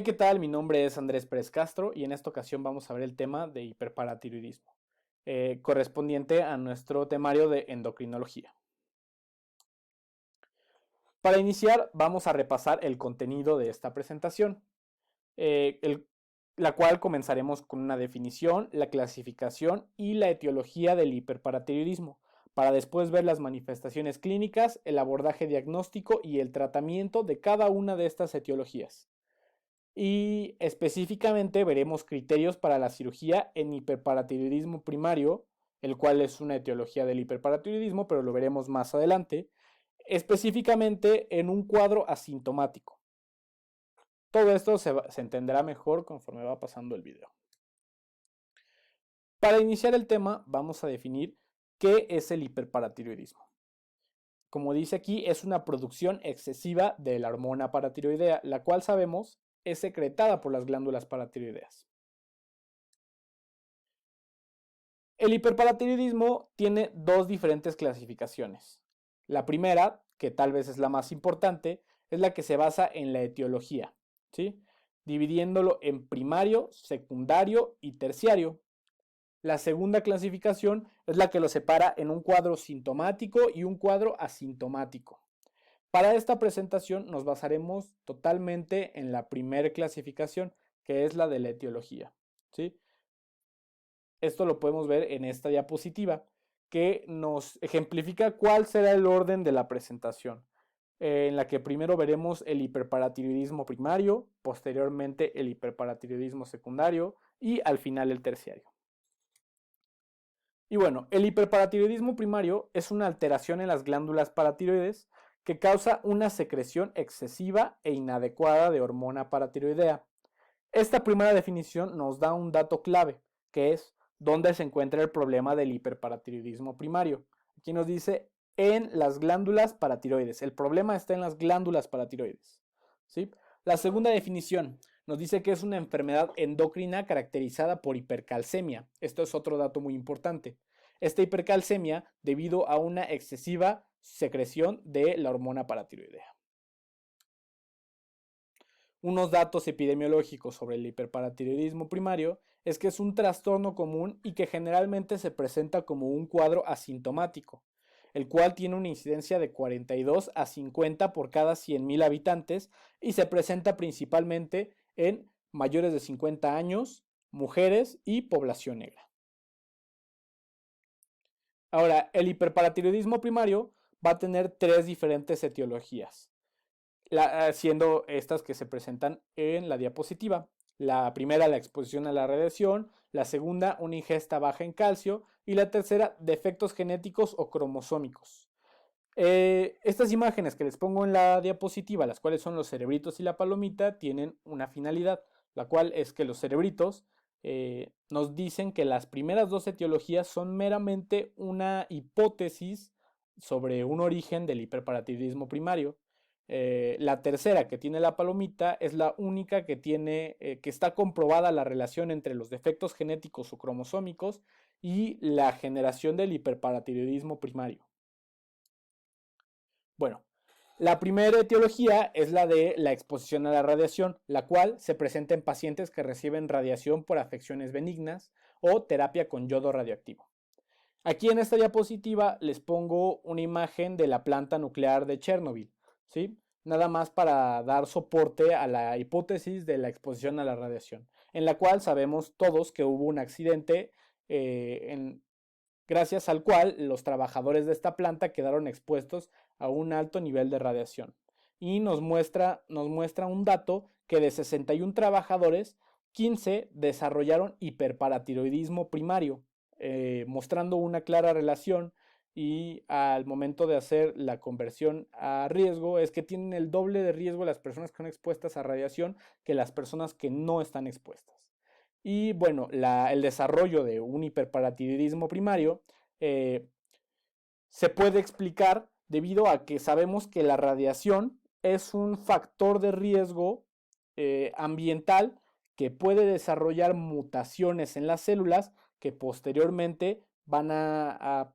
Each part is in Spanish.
¿Qué tal? Mi nombre es Andrés Pérez Castro y en esta ocasión vamos a ver el tema de hiperparatiroidismo, correspondiente a nuestro temario de endocrinología. Para iniciar, vamos a repasar el contenido de esta presentación, la cual comenzaremos con una definición, la clasificación y la etiología del hiperparatiroidismo, para después ver las manifestaciones clínicas, el abordaje diagnóstico y el tratamiento de cada una de estas etiologías. Y específicamente veremos criterios para la cirugía en hiperparatiroidismo primario, el cual es una etiología del hiperparatiroidismo, pero lo veremos más adelante, específicamente en un cuadro asintomático. Todo esto se entenderá mejor conforme va pasando el video. Para iniciar el tema, vamos a definir qué es el hiperparatiroidismo. Como dice aquí, es una producción excesiva de la hormona paratiroidea, la cual sabemos es secretada por las glándulas paratiroideas. El hiperparatiroidismo tiene dos diferentes clasificaciones. La primera, que tal vez es la más importante, es la que se basa en la etiología, ¿sí? Dividiéndolo en primario, secundario y terciario. La segunda clasificación es la que lo separa en un cuadro sintomático y un cuadro asintomático. Para esta presentación nos basaremos totalmente en la primera clasificación, que es la de la etiología, ¿sí? Esto lo podemos ver en esta diapositiva, que nos ejemplifica cuál será el orden de la presentación, en la que primero veremos el hiperparatiroidismo primario, posteriormente el hiperparatiroidismo secundario y al final el terciario. Y bueno, el hiperparatiroidismo primario es una alteración en las glándulas paratiroides que causa una secreción excesiva e inadecuada de hormona paratiroidea. Esta primera definición nos da un dato clave, que es dónde se encuentra el problema del hiperparatiroidismo primario. Aquí nos dice en las glándulas paratiroides. El problema está en las glándulas paratiroides, ¿sí? La segunda definición nos dice que es una enfermedad endocrina caracterizada por hipercalcemia. Esto es otro dato muy importante. Esta hipercalcemia debido a una excesiva secreción de la hormona paratiroidea. Unos datos epidemiológicos sobre el hiperparatiroidismo primario es que es un trastorno común y que generalmente se presenta como un cuadro asintomático, el cual tiene una incidencia de 42 a 50 por cada 100.000 habitantes y se presenta principalmente en mayores de 50 años, mujeres y población negra. Ahora, el hiperparatiroidismo primario va a tener tres diferentes etiologías, siendo estas que se presentan en la diapositiva. La primera, la exposición a la radiación, la segunda, una ingesta baja en calcio y la tercera, defectos genéticos o cromosómicos. Estas imágenes que les pongo en la diapositiva, las cuales son los cerebritos y la palomita, tienen una finalidad, la cual es que los cerebritos nos dicen que las primeras dos etiologías son meramente una hipótesis sobre un origen del hiperparatiroidismo primario. La tercera, que tiene la palomita, es la única que tiene, que está comprobada la relación entre los defectos genéticos o cromosómicos y la generación del hiperparatiroidismo primario. Bueno, la primera etiología es la de la exposición a la radiación, la cual se presenta en pacientes que reciben radiación por afecciones benignas o terapia con yodo radioactivo. Aquí en esta diapositiva les pongo una imagen de la planta nuclear de Chernobyl, ¿sí? Nada más para dar soporte a la hipótesis de la exposición a la radiación, en la cual sabemos todos que hubo un accidente gracias al cual los trabajadores de esta planta quedaron expuestos a un alto nivel de radiación. Y nos muestra un dato que de 61 trabajadores, 15 desarrollaron hiperparatiroidismo primario, mostrando una clara relación, y al momento de hacer la conversión a riesgo es que tienen el doble de riesgo las personas que están expuestas a radiación que las personas que no están expuestas. Y bueno, el desarrollo de un hiperparatiroidismo primario se puede explicar debido a que sabemos que la radiación es un factor de riesgo ambiental que puede desarrollar mutaciones en las células que posteriormente van a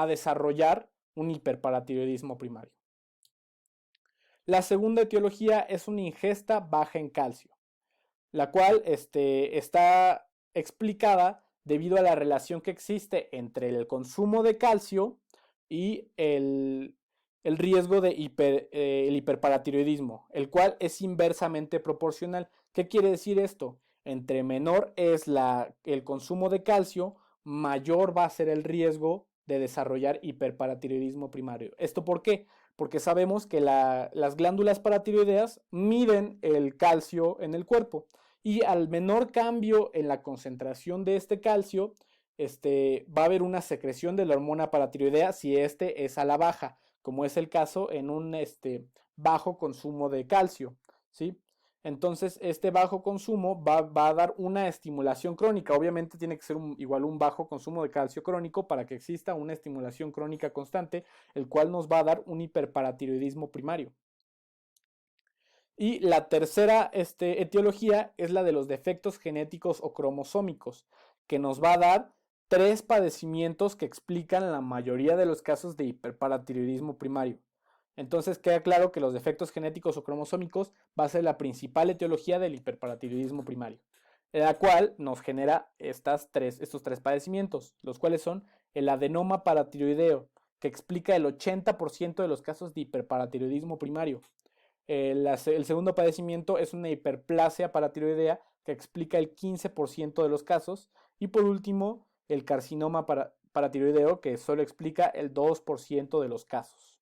desarrollar un hiperparatiroidismo primario. La segunda etiología es una ingesta baja en calcio, la cual está explicada debido a la relación que existe entre el consumo de calcio y el riesgo de el hiperparatiroidismo, el cual es inversamente proporcional. ¿Qué quiere decir esto? Entre menor es el consumo de calcio, mayor va a ser el riesgo de desarrollar hiperparatiroidismo primario. ¿Esto por qué? Porque sabemos que las glándulas paratiroideas miden el calcio en el cuerpo y al menor cambio en la concentración de este calcio, va a haber una secreción de la hormona paratiroidea si este es a la baja, como es el caso en un bajo consumo de calcio, ¿sí? Entonces, este bajo consumo va a dar una estimulación crónica. Obviamente tiene que ser igual un bajo consumo de calcio crónico para que exista una estimulación crónica constante, el cual nos va a dar un hiperparatiroidismo primario. Y la tercera etiología es la de los defectos genéticos o cromosómicos, que nos va a dar 3 padecimientos que explican la mayoría de los casos de hiperparatiroidismo primario. Entonces queda claro que los defectos genéticos o cromosómicos va a ser la principal etiología del hiperparatiroidismo primario, la cual nos genera estos tres padecimientos, los cuales son el adenoma paratiroideo, que explica el 80% de los casos de hiperparatiroidismo primario. El segundo padecimiento es una hiperplasia paratiroidea, que explica el 15% de los casos. Y por último, el carcinoma paratiroideo, que solo explica el 2% de los casos.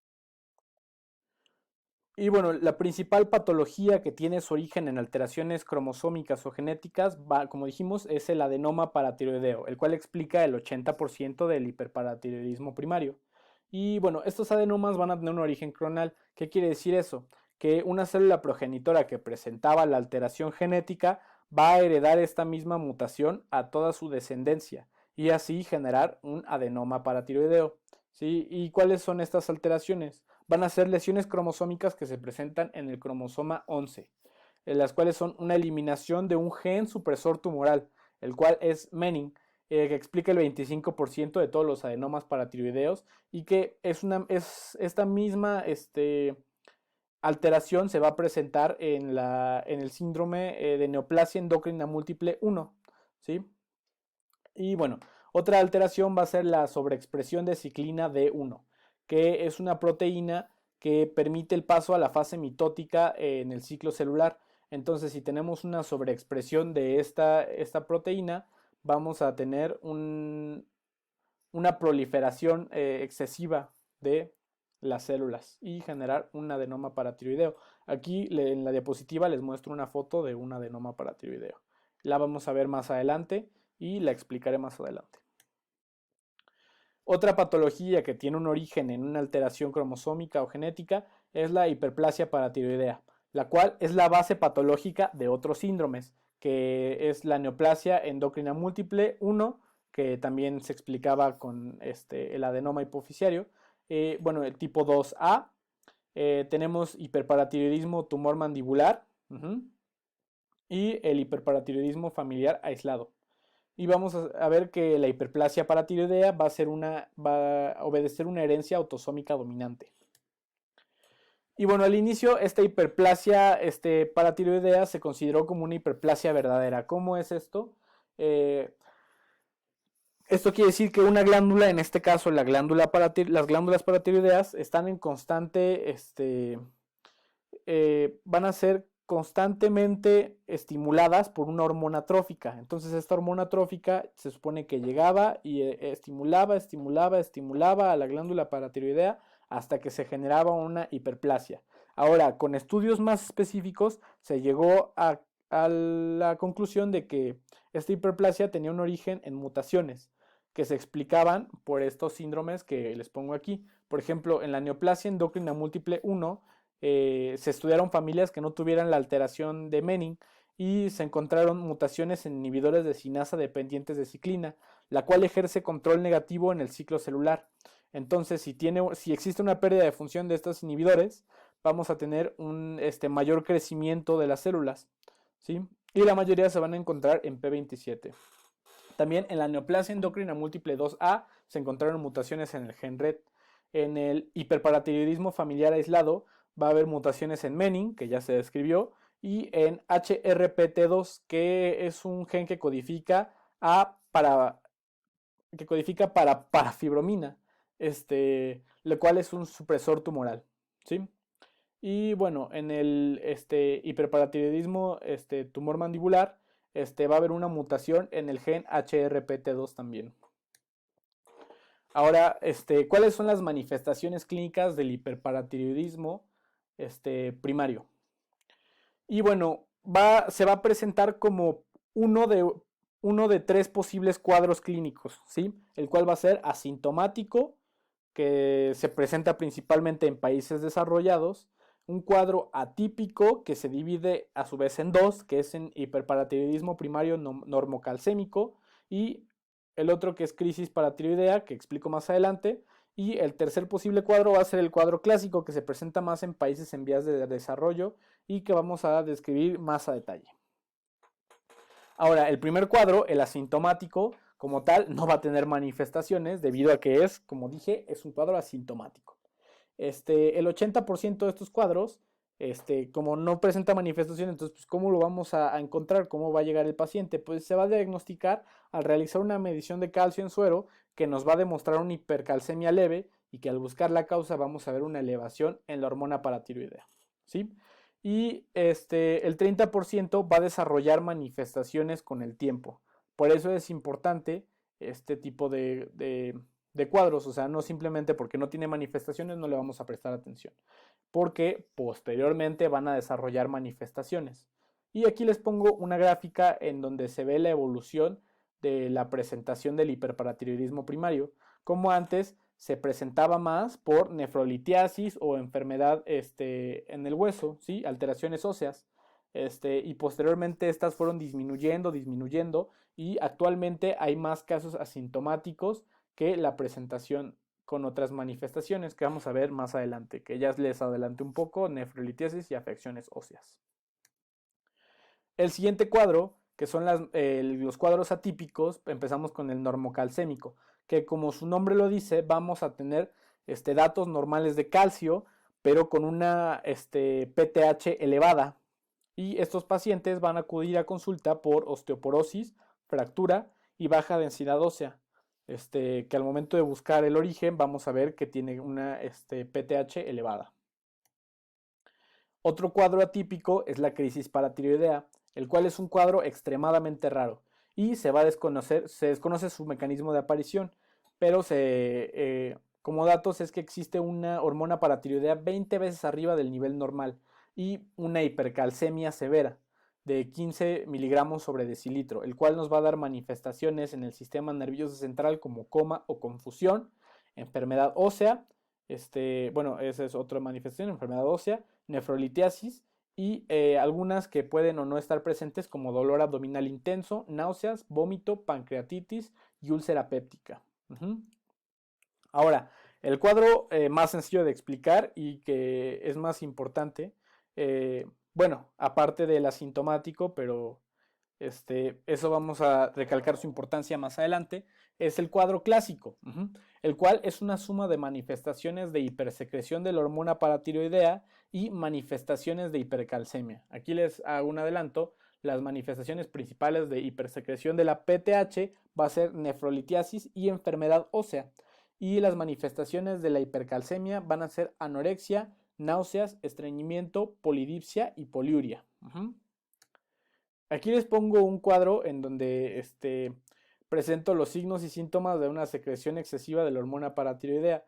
Y bueno, la principal patología que tiene su origen en alteraciones cromosómicas o genéticas, como dijimos, es el adenoma paratiroideo, el cual explica el 80% del hiperparatiroidismo primario. Y bueno, estos adenomas van a tener un origen clonal. ¿Qué quiere decir eso? Que una célula progenitora que presentaba la alteración genética va a heredar esta misma mutación a toda su descendencia y así generar un adenoma paratiroideo, ¿sí? ¿Y cuáles son estas alteraciones? Van a ser lesiones cromosómicas que se presentan en el cromosoma 11, en las cuales son una eliminación de un gen supresor tumoral, el cual es menin, que explica el 25% de todos los adenomas paratiroideos y que esta misma alteración se va a presentar en el síndrome de neoplasia endocrina múltiple 1, ¿sí? Y bueno, otra alteración va a ser la sobreexpresión de ciclina D1, que es una proteína que permite el paso a la fase mitótica en el ciclo celular. Entonces, si tenemos una sobreexpresión de esta proteína, vamos a tener una proliferación excesiva de las células y generar un adenoma paratiroideo. Aquí en la diapositiva les muestro una foto de un adenoma paratiroideo. La vamos a ver más adelante y la explicaré más adelante. Otra patología que tiene un origen en una alteración cromosómica o genética es la hiperplasia paratiroidea, la cual es la base patológica de otros síndromes, que es la neoplasia endocrina múltiple 1, que también se explicaba con el adenoma hipofisiario. Bueno, el tipo 2A, tenemos hiperparatiroidismo tumor mandibular y el hiperparatiroidismo familiar aislado. Y vamos a ver que la hiperplasia paratiroidea va a obedecer una herencia autosómica dominante. Y bueno, al inicio esta hiperplasia paratiroidea se consideró como una hiperplasia verdadera. ¿Cómo es esto? Esto quiere decir que una glándula, en este caso las glándulas paratiroideas, están en constante, van a ser constantemente estimuladas por una hormona trófica. Entonces esta hormona trófica se supone que llegaba y estimulaba a la glándula paratiroidea hasta que se generaba una hiperplasia. Ahora, con estudios más específicos se llegó a la conclusión de que esta hiperplasia tenía un origen en mutaciones que se explicaban por estos síndromes que les pongo aquí. Por ejemplo, en la neoplasia endocrina múltiple 1 se estudiaron familias que no tuvieran la alteración de menin y se encontraron mutaciones en inhibidores de cinasa dependientes de ciclina, la cual ejerce control negativo en el ciclo celular. Entonces, si existe una pérdida de función de estos inhibidores, vamos a tener un mayor crecimiento de las células, ¿sí? Y la mayoría se van a encontrar en P27. También en la neoplasia endocrina múltiple 2A se encontraron mutaciones en el gen RET. En el hiperparatiroidismo familiar aislado va a haber mutaciones en menin, que ya se describió, y en HRPT2, que es un gen que codifica para parafibromina, lo cual es un supresor tumoral, ¿sí? Y bueno, en el hiperparatiroidismo tumor mandibular, va a haber una mutación en el gen HRPT2 también. Ahora, ¿cuáles son las manifestaciones clínicas del hiperparatiroidismo primario? Y bueno, se va a presentar como uno de tres posibles cuadros clínicos, ¿sí? El cual va a ser asintomático, que se presenta principalmente en países desarrollados, un cuadro atípico que se divide a su vez en dos, que es en hiperparatiroidismo primario normocalcémico, y el otro que es crisis paratiroidea, que explico más adelante, y el tercer posible cuadro va a ser el cuadro clásico, que se presenta más en países en vías de desarrollo y que vamos a describir más a detalle. Ahora, el primer cuadro, el asintomático, como tal, no va a tener manifestaciones debido a que es, como dije, es un cuadro asintomático. El 80% de estos cuadros, como no presenta manifestaciones, entonces, pues, ¿cómo lo vamos a encontrar? ¿Cómo va a llegar el paciente? Pues se va a diagnosticar al realizar una medición de calcio en suero que nos va a demostrar una hipercalcemia leve y que al buscar la causa vamos a ver una elevación en la hormona paratiroidea, ¿sí? Y el 30% va a desarrollar manifestaciones con el tiempo. Por eso es importante este tipo de cuadros, o sea, no simplemente porque no tiene manifestaciones no le vamos a prestar atención, porque posteriormente van a desarrollar manifestaciones. Y aquí les pongo una gráfica en donde se ve la evolución de la presentación del hiperparatiroidismo primario, como antes se presentaba más por nefrolitiasis o enfermedad en el hueso, ¿sí? Alteraciones óseas. Y posteriormente estas fueron disminuyendo y actualmente hay más casos asintomáticos que la presentación con otras manifestaciones que vamos a ver más adelante, que ya les adelanté un poco, nefrolitiasis y afecciones óseas. El siguiente cuadro, que son los cuadros atípicos, empezamos con el normocalcémico, que como su nombre lo dice, vamos a tener datos normales de calcio, pero con una PTH elevada. Y estos pacientes van a acudir a consulta por osteoporosis, fractura y baja densidad ósea. Que al momento de buscar el origen vamos a ver que tiene una PTH elevada. Otro cuadro atípico es la crisis paratiroidea, el cual es un cuadro extremadamente raro y se desconoce su mecanismo de aparición, pero como datos es que existe una hormona paratiroidea 20 veces arriba del nivel normal y una hipercalcemia severa de 15 miligramos sobre decilitro, el cual nos va a dar manifestaciones en el sistema nervioso central como coma o confusión, enfermedad ósea, bueno, esa es otra manifestación, enfermedad ósea, nefrolitiasis y algunas que pueden o no estar presentes como dolor abdominal intenso, náuseas, vómito, pancreatitis y úlcera péptica. Ahora, el cuadro más sencillo de explicar y que es más importante, bueno, aparte del asintomático, pero eso vamos a recalcar su importancia más adelante, es el cuadro clásico, el cual es una suma de manifestaciones de hipersecreción de la hormona paratiroidea y manifestaciones de hipercalcemia. Aquí les hago un adelanto, las manifestaciones principales de hipersecreción de la PTH va a ser nefrolitiasis y enfermedad ósea, y las manifestaciones de la hipercalcemia van a ser anorexia, náuseas, estreñimiento, polidipsia y poliuria. Aquí les pongo un cuadro en donde presento los signos y síntomas de una secreción excesiva de la hormona paratiroidea,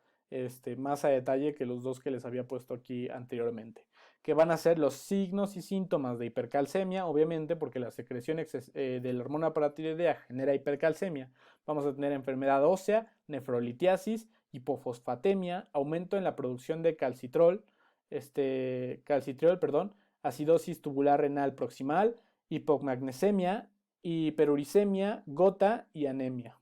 más a detalle que los dos que les había puesto aquí anteriormente, que van a ser los signos y síntomas de hipercalcemia, obviamente porque la secreción de la hormona paratiroidea genera hipercalcemia. Vamos a tener enfermedad ósea, nefrolitiasis, hipofosfatemia, aumento en la producción de calcitriol, acidosis tubular renal proximal, hipomagnesemia, hiperuricemia, gota y anemia.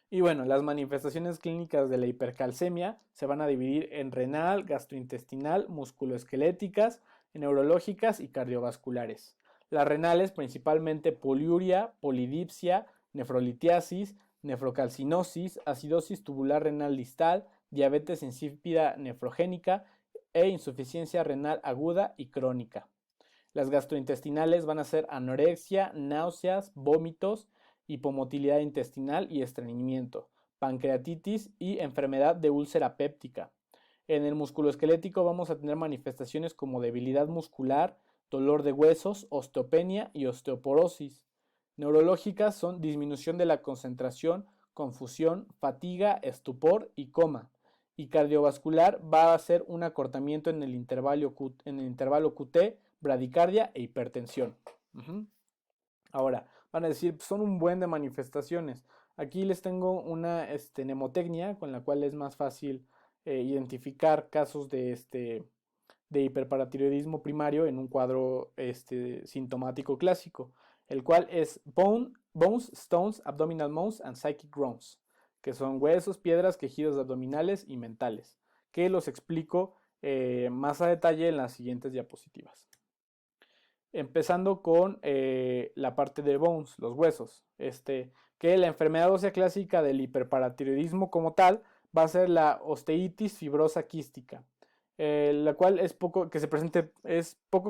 Y bueno, las manifestaciones clínicas de la hipercalcemia se van a dividir en renal, gastrointestinal, musculoesqueléticas, neurológicas y cardiovasculares. Las renales principalmente poliuria, polidipsia, nefrolitiasis, nefrocalcinosis, acidosis tubular renal distal, diabetes insípida nefrogénica, e insuficiencia renal aguda y crónica. Las gastrointestinales van a ser anorexia, náuseas, vómitos, hipomotilidad intestinal y estreñimiento, pancreatitis y enfermedad de úlcera péptica. En el musculoesquelético vamos a tener manifestaciones como debilidad muscular, dolor de huesos, osteopenia y osteoporosis. Neurológicas son disminución de la concentración, confusión, fatiga, estupor y coma. Y cardiovascular va a ser un acortamiento en el intervalo QT, bradicardia e hipertensión. Ahora, van a decir, son un buen de manifestaciones. Aquí les tengo una mnemotecnia con la cual es más fácil identificar casos de hiperparatiroidismo primario en un cuadro sintomático clásico, el cual es bones, stones, abdominal moans and psychic groans, que son huesos, piedras, quejidos abdominales y mentales, que los explico más a detalle en las siguientes diapositivas. Empezando con la parte de bones, los huesos, que la enfermedad ósea clásica del hiperparatiroidismo como tal va a ser la osteitis fibrosa quística, la cual es poco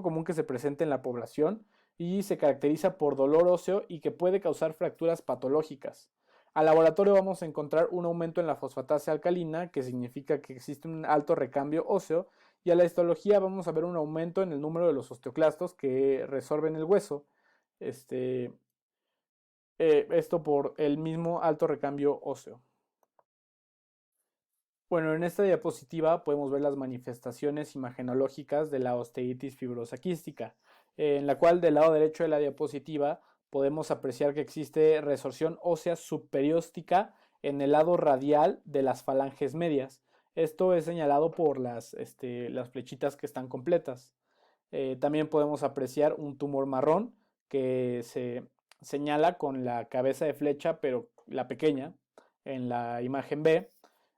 común que se presente en la población y se caracteriza por dolor óseo y que puede causar fracturas patológicas. Al laboratorio vamos a encontrar un aumento en la fosfatasa alcalina, que significa que existe un alto recambio óseo, y a la histología vamos a ver un aumento en el número de los osteoclastos que resorben el hueso. Esto por el mismo alto recambio óseo. Bueno, en esta diapositiva podemos ver las manifestaciones imagenológicas de la osteitis fibrosa quística, en la cual del lado derecho de la diapositiva podemos apreciar que existe resorción ósea subperióstica en el lado radial de las falanges medias. Esto es señalado por las flechitas que están completas. También podemos apreciar un tumor marrón que se señala con la cabeza de flecha, pero la pequeña, en la imagen B.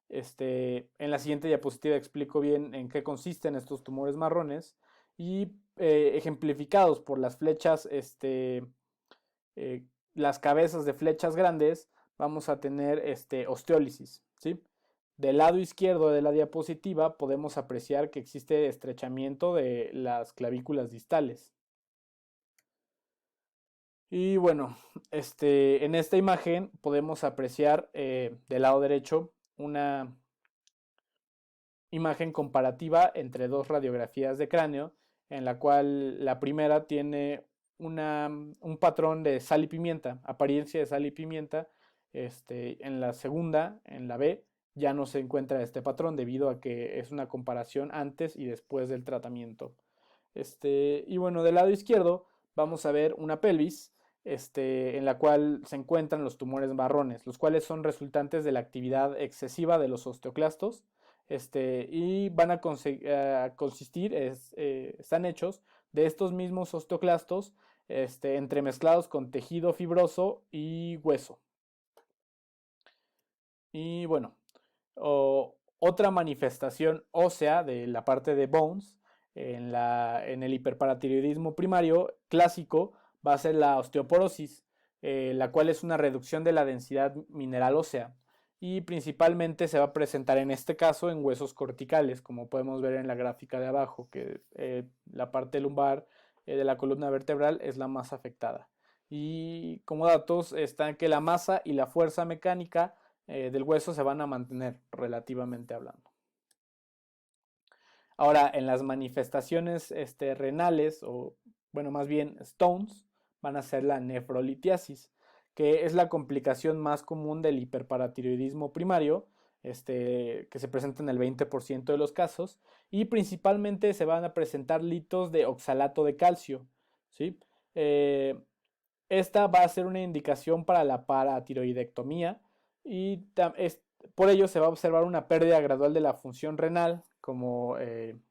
En la siguiente diapositiva explico bien en qué consisten estos tumores marrones y ejemplificados por las flechas, las cabezas de flechas grandes, vamos a tener osteólisis, ¿sí? Del lado izquierdo de la diapositiva podemos apreciar que existe estrechamiento de las clavículas distales. Y bueno, en esta imagen podemos apreciar del lado derecho una imagen comparativa entre dos radiografías de cráneo, en la cual la primera tiene un patrón de sal y pimienta, apariencia de sal y pimienta. En la segunda, en la B, ya no se encuentra este patrón debido a que es una comparación antes y después del tratamiento. Y bueno, del lado izquierdo vamos a ver una pelvis en la cual se encuentran los tumores marrones, los cuales son resultantes de la actividad excesiva de los osteoclastos, y van a consistir, están hechos de estos mismos osteoclastos entremezclados con tejido fibroso y hueso. Y bueno, otra manifestación ósea de la parte de bones en el hiperparatiroidismo primario clásico va a ser la osteoporosis, la cual es una reducción de la densidad mineral ósea y principalmente se va a presentar en este caso en huesos corticales, como podemos ver en la gráfica de abajo, que la parte lumbar de la columna vertebral es la más afectada. Y como datos están que la masa y la fuerza mecánica del hueso se van a mantener relativamente hablando. Ahora, en las manifestaciones renales, o bueno, más bien stones, van a ser la nefrolitiasis, que es la complicación más común del hiperparatiroidismo primario, que se presenta en el 20% de los casos, y principalmente se van a presentar litos de oxalato de calcio, ¿sí? Esta va a ser una indicación para la paratiroidectomía y por ello se va a observar una pérdida gradual de la función renal, como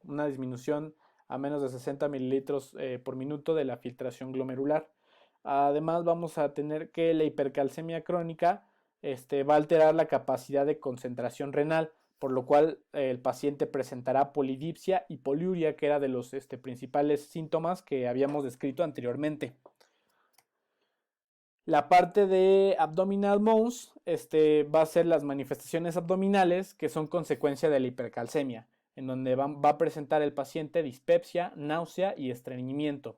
una disminución a menos de 60 mililitros por minuto de la filtración glomerular. Además vamos a tener que la hipercalcemia crónica va a alterar la capacidad de concentración renal, por lo cual el paciente presentará polidipsia y poliuria, que era de los principales síntomas que habíamos descrito anteriormente. La parte de abdominal moans va a ser las manifestaciones abdominales que son consecuencia de la hipercalcemia. en donde va a presentar el paciente dispepsia, náusea y estreñimiento,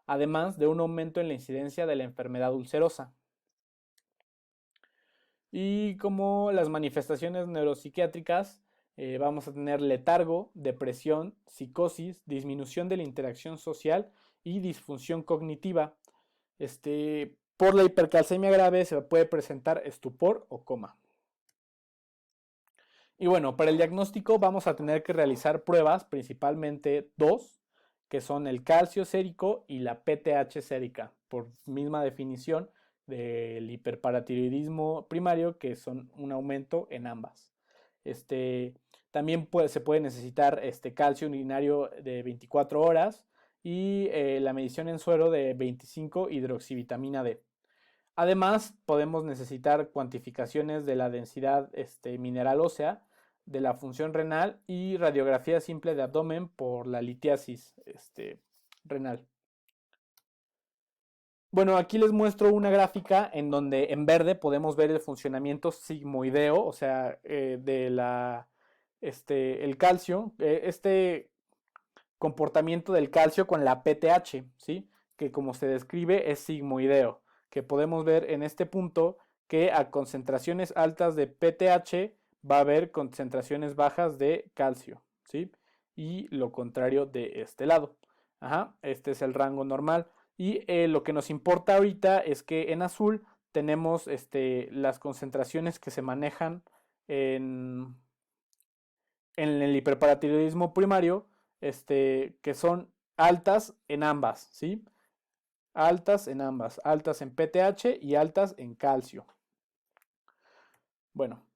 además de un aumento en la incidencia de la enfermedad ulcerosa. Y como las manifestaciones neuropsiquiátricas, vamos a tener letargo, depresión, psicosis, disminución de la interacción social y disfunción cognitiva. Por la hipercalcemia grave se puede presentar estupor o coma. Y bueno, para el diagnóstico vamos a tener que realizar pruebas, principalmente dos, que son el calcio sérico y la PTH sérica, por misma definición del hiperparatiroidismo primario, que son un aumento en ambas. También se puede necesitar calcio urinario de 24 horas y la medición en suero de 25 hidroxivitamina D. Además, podemos necesitar cuantificaciones de la densidad mineral ósea, de la función renal y radiografía simple de abdomen por la litiasis renal. Bueno, aquí les muestro una gráfica en donde en verde podemos ver el funcionamiento sigmoideo, o sea, el calcio, comportamiento del calcio con la PTH, ¿sí? Que como se describe es sigmoideo, que podemos ver en este punto que a concentraciones altas de PTH va a haber concentraciones bajas de calcio, ¿sí? Y lo contrario de este lado. Ajá, este es el rango normal. Y lo que nos importa ahorita es que en azul tenemos las concentraciones que se manejan en, en el hiperparatiroidismo primario, que son altas en ambas, ¿sí? Altas en ambas, altas en PTH y altas en calcio. Bueno,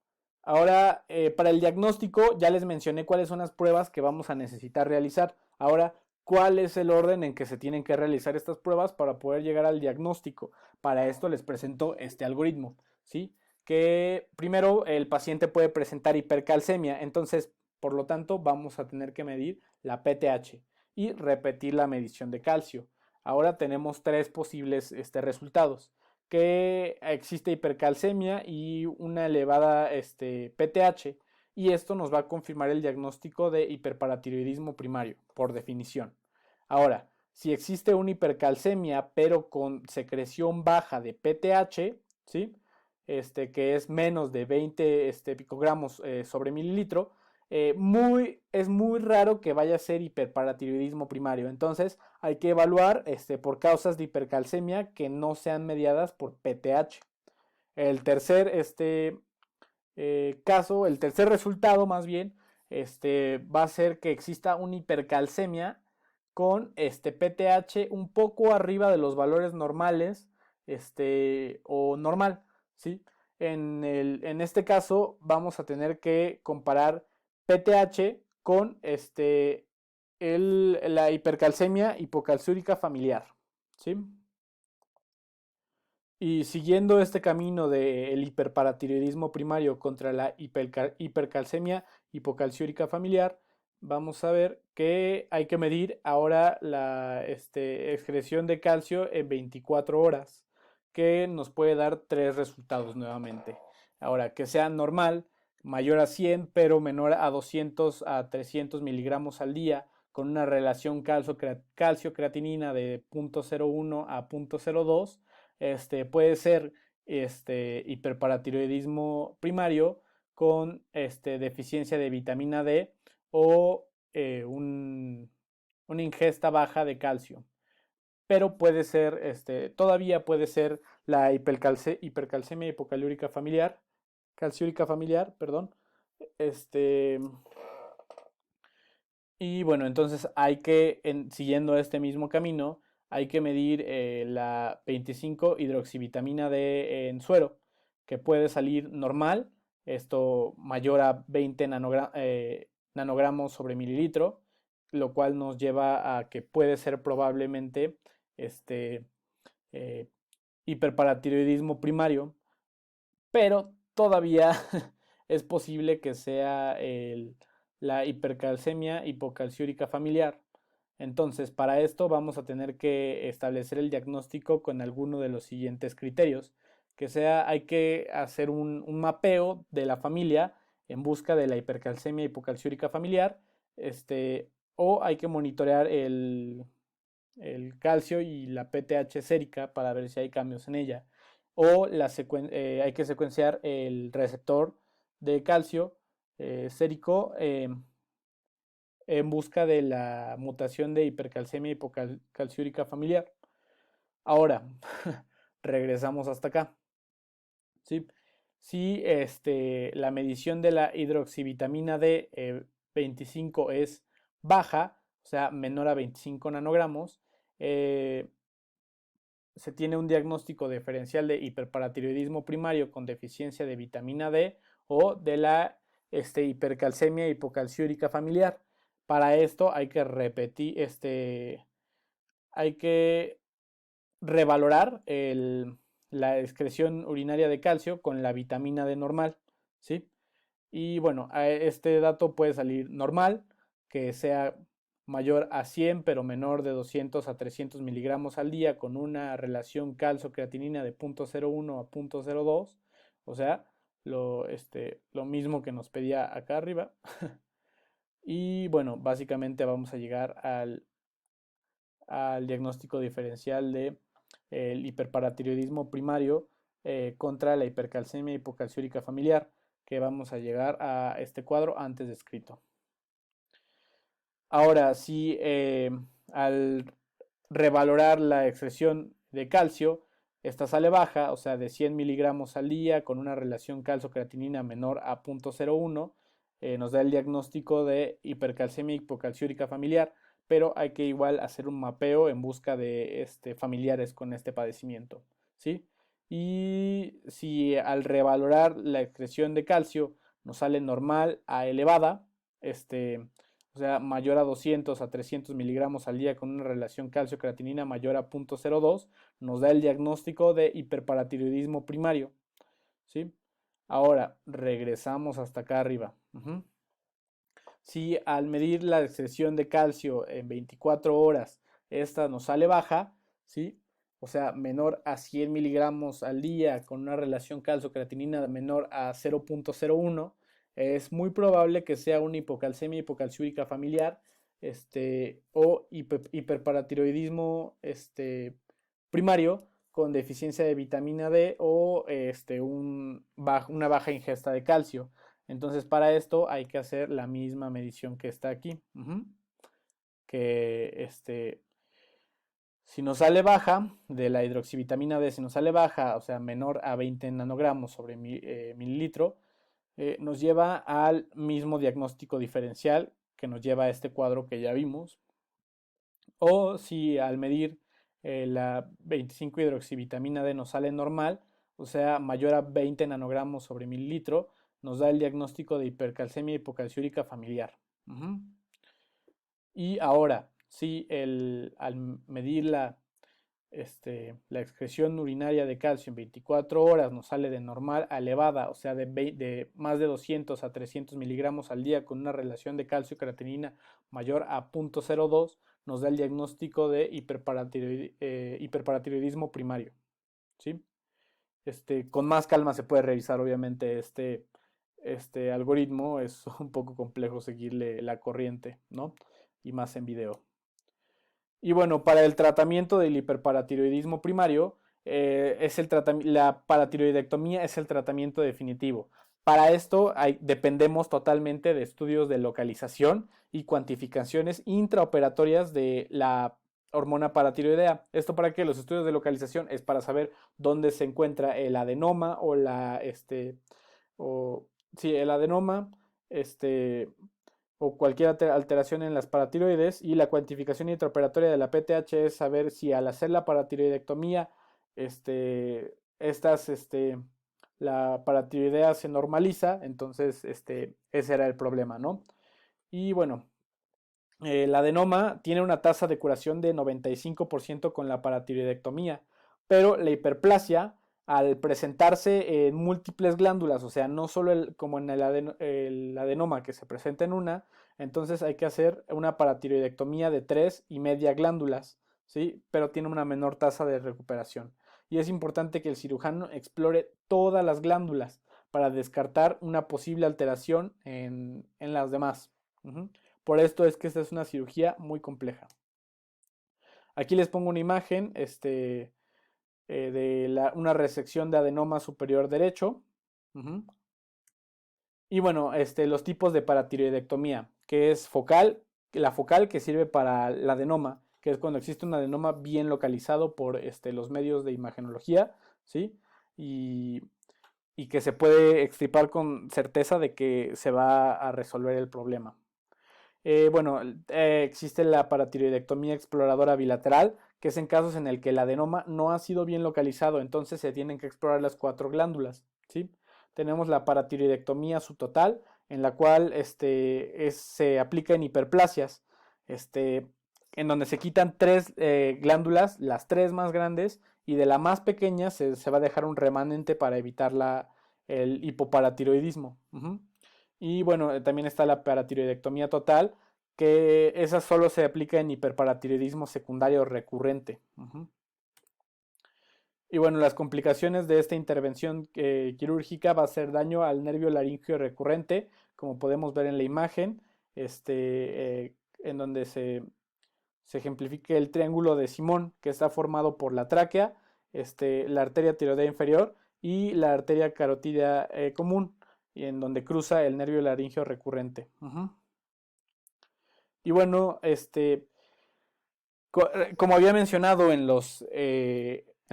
ahora para el diagnóstico ya les mencioné cuáles son las pruebas que vamos a necesitar realizar. Ahora, ¿cuál es el orden en que se tienen que realizar estas pruebas para poder llegar al diagnóstico? Para esto les presento este algoritmo, ¿sí? Que primero el paciente puede presentar hipercalcemia, entonces, por lo tanto, vamos a tener que medir la PTH y repetir la medición de calcio. Ahora tenemos tres posibles resultados: que existe hipercalcemia y una elevada PTH, y esto nos va a confirmar el diagnóstico de hiperparatiroidismo primario, por definición. Ahora, si existe una hipercalcemia pero con secreción baja de PTH, ¿sí? Que es menos de 20 picogramos sobre mililitro, es muy raro que vaya a ser hiperparatiroidismo primario. Entonces hay que evaluar por causas de hipercalcemia que no sean mediadas por PTH. El tercer caso, el tercer resultado más bien, va a ser que exista una hipercalcemia con PTH un poco arriba de los valores normales o normal, ¿sí? En este caso vamos a tener que comparar PTH con la hipercalcemia hipocalciúrica familiar, ¿sí? Y siguiendo este camino del hiperparatiroidismo primario contra la hipercalcemia hipocalciúrica familiar, vamos a ver que hay que medir ahora la excreción de calcio en 24 horas, que nos puede dar tres resultados nuevamente. Ahora, que sea normal, mayor a 100, pero menor a 200 a 300 miligramos al día, con una relación calcio-creatinina de 0.01 a 0.02. Puede ser hiperparatiroidismo primario con deficiencia de vitamina D o una ingesta baja de calcio. Pero puede ser, todavía puede ser la hipercalcemia hipocalciúrica familiar, perdón. Y bueno, entonces hay que, siguiendo este mismo camino, hay que medir la 25 hidroxivitamina D en suero, que puede salir normal, esto mayor a 20 nanogramos sobre mililitro, lo cual nos lleva a que puede ser probablemente este, eh, hiperparatiroidismo primario, pero todavía es posible que sea la hipercalcemia hipocalciúrica familiar. Entonces, para esto vamos a tener que establecer el diagnóstico con alguno de los siguientes criterios, que sea, hay que hacer un mapeo de la familia en busca de la hipercalcemia hipocalciúrica familiar, o hay que monitorear el calcio y la PTH sérica para ver si hay cambios en ella. O hay que secuenciar el receptor de calcio sérico en busca de la mutación de hipercalcemia hipocalciúrica familiar. Ahora, regresamos hasta acá. ¿Sí? Si la medición de la hidroxivitamina D 25 es baja, o sea, menor a 25 nanogramos, se tiene un diagnóstico diferencial de hiperparatiroidismo primario con deficiencia de vitamina D o de la hipercalcemia hipocalciúrica familiar. Para esto hay que repetir, hay que revalorar la excreción urinaria de calcio con la vitamina D normal, ¿sí? Y bueno, este dato puede salir normal, que sea mayor a 100 pero menor de 200 a 300 miligramos al día con una relación calcio-creatinina de 0.01 a 0.02, o sea, lo mismo que nos pedía acá arriba. Y bueno, básicamente vamos a llegar al diagnóstico diferencial de el hiperparatiroidismo primario contra la hipercalcemia hipocalciúrica familiar, que vamos a llegar a este cuadro antes descrito. Ahora, si al revalorar la excreción de calcio, esta sale baja, o sea, de 100 miligramos al día con una relación calcio-creatinina menor a 0.01, nos da el diagnóstico de hipercalcemia hipocalciúrica familiar, pero hay que igual hacer un mapeo en busca de familiares con este padecimiento, ¿sí? Y si al revalorar la excreción de calcio nos sale normal a elevada, o sea, mayor a 200 a 300 miligramos al día con una relación calcio-creatinina mayor a 0.02, nos da el diagnóstico de hiperparatiroidismo primario, ¿sí? Ahora, regresamos hasta acá arriba. Si al medir la excreción de calcio en 24 horas, esta nos sale baja, ¿sí? O sea, menor a 100 miligramos al día con una relación calcio-creatinina menor a 0.01, es muy probable que sea una hipocalcemia hipocalciúrica familiar o hiperparatiroidismo primario con deficiencia de vitamina D o una baja ingesta de calcio. Entonces, para esto hay que hacer la misma medición que está aquí. Que si nos sale baja de la hidroxivitamina D, si nos sale baja, o sea, menor a 20 nanogramos sobre mililitro, nos lleva al mismo diagnóstico diferencial que nos lleva a este cuadro que ya vimos. O si al medir la 25 hidroxivitamina D nos sale normal, o sea, mayor a 20 nanogramos sobre mililitro, nos da el diagnóstico de hipercalcemia hipocalciúrica familiar. Y ahora, si al medir la excreción urinaria de calcio en 24 horas nos sale de normal a elevada, o sea, de más de 200 a 300 miligramos al día con una relación de calcio-creatinina mayor a 0.02, nos da el diagnóstico de hiperparatiroidismo primario. ¿Sí? Con más calma se puede revisar, obviamente, este algoritmo. Es un poco complejo seguirle la corriente, ¿no? Y más en video. Y bueno, para el tratamiento del hiperparatiroidismo primario, la paratiroidectomía es el tratamiento definitivo. Para esto dependemos totalmente de estudios de localización y cuantificaciones intraoperatorias de la hormona paratiroidea. ¿Esto para qué? Los estudios de localización es para saber dónde se encuentra el adenoma o sí, el adenoma, o cualquier alteración en las paratiroides, y la cuantificación intraoperatoria de la PTH es saber si al hacer la paratiroidectomía la paratiroidea se normaliza. Entonces ese era el problema, ¿no? Y bueno, el adenoma tiene una tasa de curación de 95% con la paratiroidectomía, pero la hiperplasia, al presentarse en múltiples glándulas, o sea, no solo como en el adenoma que se presenta en una, entonces hay que hacer una paratiroidectomía de 3,5 glándulas, ¿sí? Pero tiene una menor tasa de recuperación. Y es importante que el cirujano explore todas las glándulas para descartar una posible alteración en las demás. Por esto es que esta es una cirugía muy compleja. Aquí les pongo una imagen de una resección de adenoma superior derecho. Ujú. Y bueno, los tipos de paratiroidectomía, que es focal, la focal que sirve para el adenoma, que es cuando existe un adenoma bien localizado por los medios de imagenología, ¿sí? Y, y que se puede extirpar con certeza de que se va a resolver el problema. Bueno, existe la paratiroidectomía exploradora bilateral, que es en casos en el que el adenoma no ha sido bien localizado, entonces se tienen que explorar las 4 glándulas, ¿sí? Tenemos la paratiroidectomía subtotal, en la cual se aplica en hiperplasias, en donde se quitan 3 glándulas, las 3 más grandes, y de la más pequeña se va a dejar un remanente para evitar el hipoparatiroidismo. Ujú. Y bueno, también está la paratiroidectomía total, que esa solo se aplica en hiperparatiroidismo secundario recurrente. Ujú. Y bueno, las complicaciones de esta intervención quirúrgica va a ser daño al nervio laríngeo recurrente, como podemos ver en la imagen, en donde se ejemplifica el triángulo de Simón, que está formado por la tráquea, la arteria tiroidea inferior y la arteria carotídea común, y en donde cruza el nervio laríngeo recurrente. Ujú. Y bueno, como había mencionado en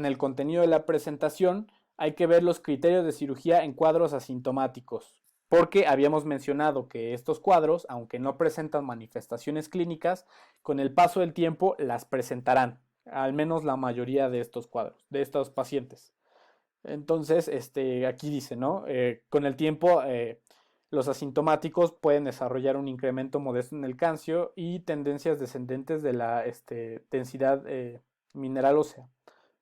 el contenido de la presentación, hay que ver los criterios de cirugía en cuadros asintomáticos, porque habíamos mencionado que estos cuadros, aunque no presentan manifestaciones clínicas, con el paso del tiempo las presentarán, al menos la mayoría de estos cuadros, de estos pacientes. Entonces, aquí dice, ¿no? Con el tiempo, los asintomáticos pueden desarrollar un incremento modesto en el calcio y tendencias descendentes de la densidad mineral ósea.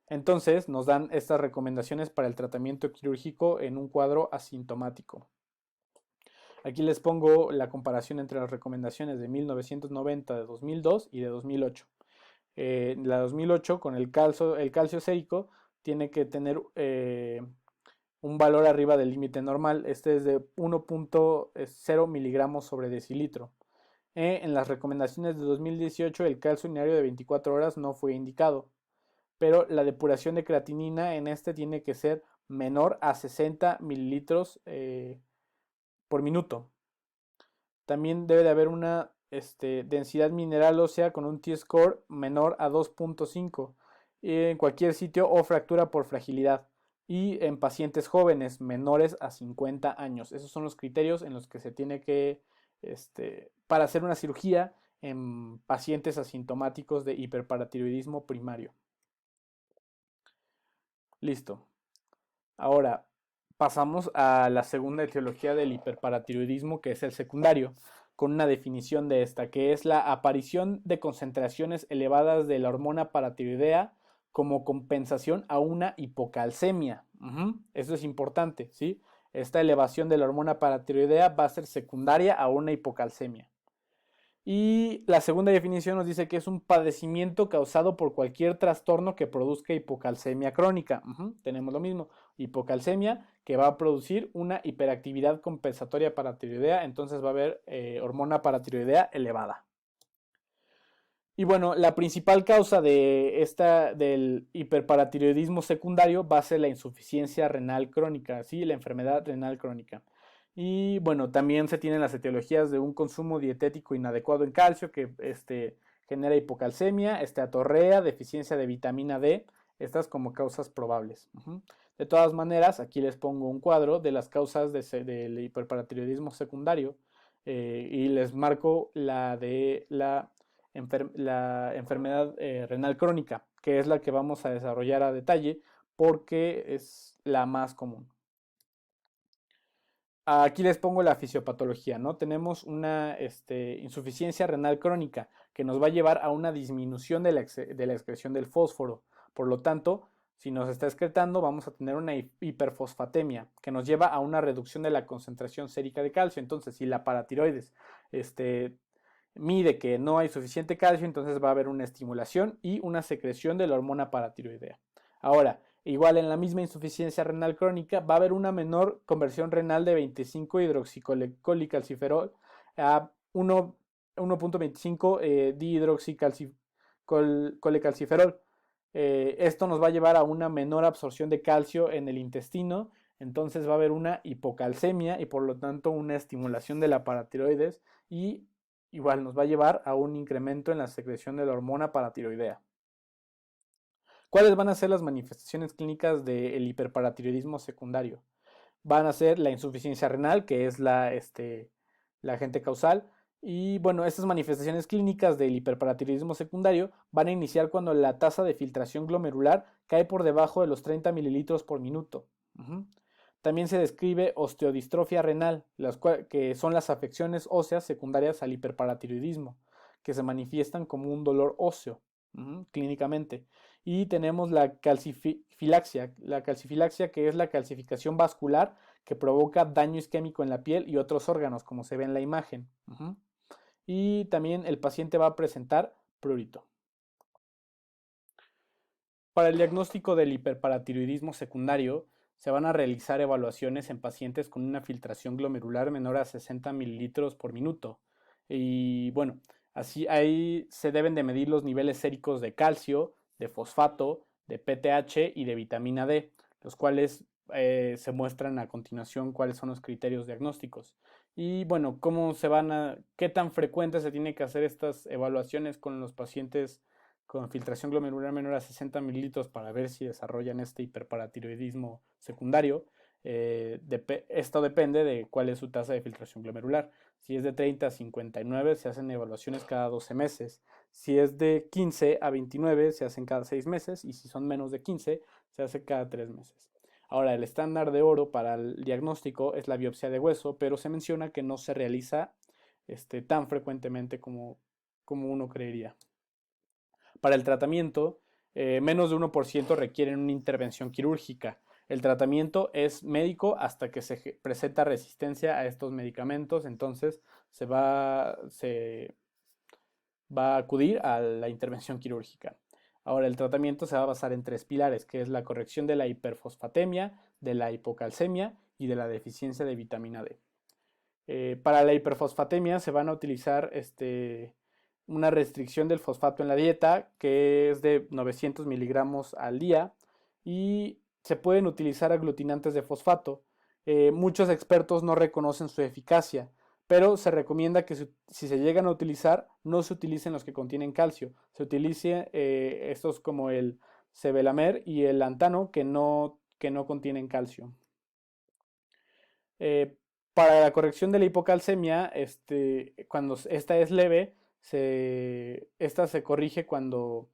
Entonces, nos dan estas recomendaciones para el tratamiento quirúrgico en un cuadro asintomático. Aquí les pongo la comparación entre las recomendaciones de 1990, de 2002 y de 2008. La 2008 con el calcio sérico tiene que tener un valor arriba del límite normal. Este es de 1.0 miligramos sobre decilitro. En las recomendaciones de 2018 el calcio diario de 24 horas no fue indicado, pero la depuración de creatinina en este tiene que ser menor a 60 mililitros por minuto. También debe de haber una densidad mineral ósea con un T-score menor a 2.5 en cualquier sitio o fractura por fragilidad y en pacientes jóvenes menores a 50 años. Esos son los criterios en los que se tiene que, para hacer una cirugía en pacientes asintomáticos de hiperparatiroidismo primario. Listo. Ahora pasamos a la segunda etiología del hiperparatiroidismo, que es el secundario, con una definición de esta, que es la aparición de concentraciones elevadas de la hormona paratiroidea como compensación a una hipocalcemia. Eso es importante, ¿sí? Esta elevación de la hormona paratiroidea va a ser secundaria a una hipocalcemia. Y la segunda definición nos dice que es un padecimiento causado por cualquier trastorno que produzca hipocalcemia crónica. Tenemos lo mismo, hipocalcemia que va a producir una hiperactividad compensatoria paratiroidea, entonces va a haber hormona paratiroidea elevada. Y bueno, la principal causa del hiperparatiroidismo secundario va a ser la insuficiencia renal crónica, ¿sí? La enfermedad renal crónica. Y bueno, también se tienen las etiologías de un consumo dietético inadecuado en calcio que genera hipocalcemia, esteatorrea, deficiencia de vitamina D, estas como causas probables. De todas maneras, aquí les pongo un cuadro de las causas del hiperparatiroidismo secundario y les marco la enfermedad renal crónica, que es la que vamos a desarrollar a detalle porque es la más común. Aquí les pongo la fisiopatología, ¿no? Tenemos una insuficiencia renal crónica que nos va a llevar a una disminución de la excreción del fósforo. Por lo tanto, si nos está excretando, vamos a tener una hiperfosfatemia que nos lleva a una reducción de la concentración sérica de calcio. Entonces, si la paratiroides mide que no hay suficiente calcio, entonces va a haber una estimulación y una secreción de la hormona paratiroidea. Ahora, igual en la misma insuficiencia renal crónica va a haber una menor conversión renal de 25 hidroxicolecalciferol a 1.25 dihidroxicolecalciferol. Esto nos va a llevar a una menor absorción de calcio en el intestino, entonces va a haber una hipocalcemia y por lo tanto una estimulación de la paratiroides y igual nos va a llevar a un incremento en la secreción de la hormona paratiroidea. ¿Cuáles van a ser las manifestaciones clínicas del hiperparatiroidismo secundario? Van a ser la insuficiencia renal, que es la agente causal. Y bueno, estas manifestaciones clínicas del hiperparatiroidismo secundario van a iniciar cuando la tasa de filtración glomerular cae por debajo de los 30 mililitros por minuto. También se describe osteodistrofia renal, que son las afecciones óseas secundarias al hiperparatiroidismo, que se manifiestan como un dolor óseo clínicamente. Y tenemos la calcifilaxia que es la calcificación vascular que provoca daño isquémico en la piel y otros órganos, como se ve en la imagen. Y también el paciente va a presentar prurito. Para el diagnóstico del hiperparatiroidismo secundario, se van a realizar evaluaciones en pacientes con una filtración glomerular menor a 60 mililitros por minuto. Y bueno, así ahí se deben de medir los niveles séricos de calcio, de fosfato, de PTH y de vitamina D, los cuales se muestran a continuación cuáles son los criterios diagnósticos. Y bueno, qué tan frecuente se tiene que hacer estas evaluaciones con los pacientes con filtración glomerular menor a 60 mililitros para ver si desarrollan este hiperparatiroidismo secundario. Esto depende de cuál es su tasa de filtración glomerular. Si es de 30 a 59, se hacen evaluaciones cada 12 meses. Si es de 15 a 29, se hacen cada 6 meses. Y si son menos de 15, se hace cada 3 meses. Ahora, el estándar de oro para el diagnóstico es la biopsia de hueso, pero se menciona que no se realiza tan frecuentemente como uno creería. Para el tratamiento, menos de 1% requieren una intervención quirúrgica. El tratamiento es médico hasta que se presenta resistencia a estos medicamentos, entonces se va a acudir a la intervención quirúrgica. Ahora, el tratamiento se va a basar en 3 pilares, que es la corrección de la hiperfosfatemia, de la hipocalcemia y de la deficiencia de vitamina D. Para la hiperfosfatemia se van a utilizar una restricción del fosfato en la dieta, que es de 900 miligramos al día, y se pueden utilizar aglutinantes de fosfato. Muchos expertos no reconocen su eficacia, pero se recomienda que si se llegan a utilizar, no se utilicen los que contienen calcio. Se utilicen estos como el sevelamer y el lantano que no contienen calcio. Para la corrección de la hipocalcemia, cuando esta es leve, esta se corrige cuando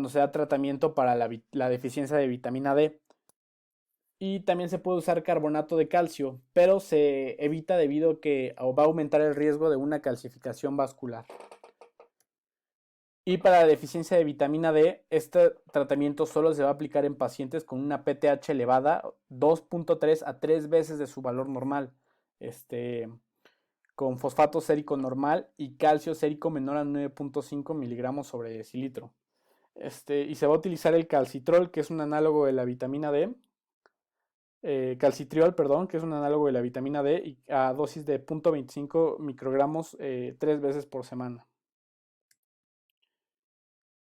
se da tratamiento para la deficiencia de vitamina D. Y también se puede usar carbonato de calcio, pero se evita debido a que va a aumentar el riesgo de una calcificación vascular. Y para la deficiencia de vitamina D, este tratamiento solo se va a aplicar en pacientes con una PTH elevada, 2.3 a 3 veces de su valor normal, con fosfato sérico normal y calcio sérico menor a 9.5 miligramos sobre decilitro. Y se va a utilizar el calcitrol, que es un análogo de la vitamina D, calcitriol, perdón, que es un análogo de la vitamina D, y a dosis de 0.25 microgramos 3 veces por semana.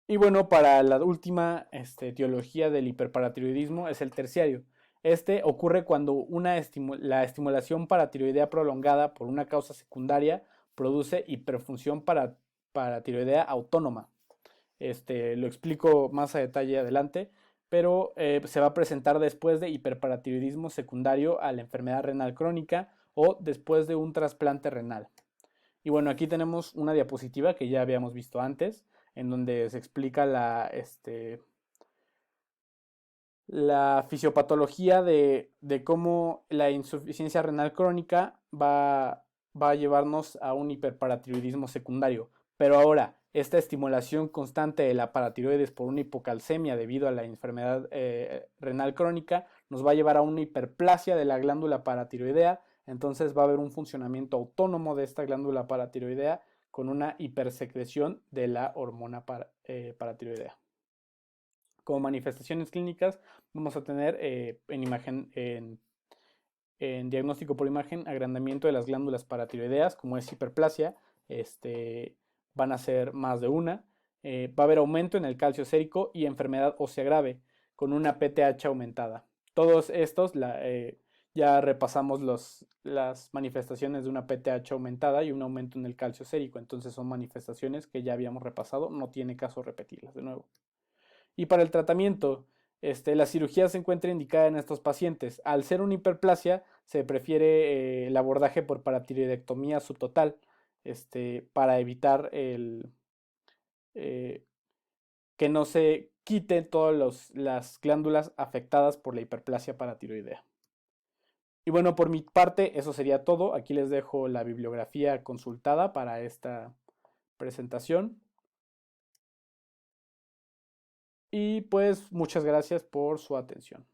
Y bueno, para la última etiología del hiperparatiroidismo es el terciario. Este ocurre cuando la estimulación paratiroidea prolongada por una causa secundaria produce hiperfunción paratiroidea autónoma. Lo explico más a detalle adelante, pero se va a presentar después de hiperparatiroidismo secundario a la enfermedad renal crónica o después de un trasplante renal. Y bueno, aquí tenemos una diapositiva que ya habíamos visto antes, en donde se explica la fisiopatología de cómo la insuficiencia renal crónica va a llevarnos a un hiperparatiroidismo secundario. Pero ahora, esta estimulación constante de la paratiroides por una hipocalcemia debido a la enfermedad renal crónica nos va a llevar a una hiperplasia de la glándula paratiroidea. Entonces va a haber un funcionamiento autónomo de esta glándula paratiroidea con una hipersecreción de la hormona paratiroidea. Como manifestaciones clínicas vamos a tener en diagnóstico por imagen agrandamiento de las glándulas paratiroideas, como es hiperplasia, van a ser más de una. Va a haber aumento en el calcio sérico y enfermedad ósea grave con una PTH aumentada. Todos estos ya repasamos las manifestaciones de una PTH aumentada y un aumento en el calcio sérico, entonces son manifestaciones que ya habíamos repasado, no tiene caso repetirlas de nuevo. Y para el tratamiento, la cirugía se encuentra indicada en estos pacientes. Al ser una hiperplasia, se prefiere el abordaje por paratiroidectomía subtotal, para evitar eh, que no se quiten todas las glándulas afectadas por la hiperplasia paratiroidea. Y bueno, por mi parte, eso sería todo. Aquí les dejo la bibliografía consultada para esta presentación. Y pues muchas gracias por su atención.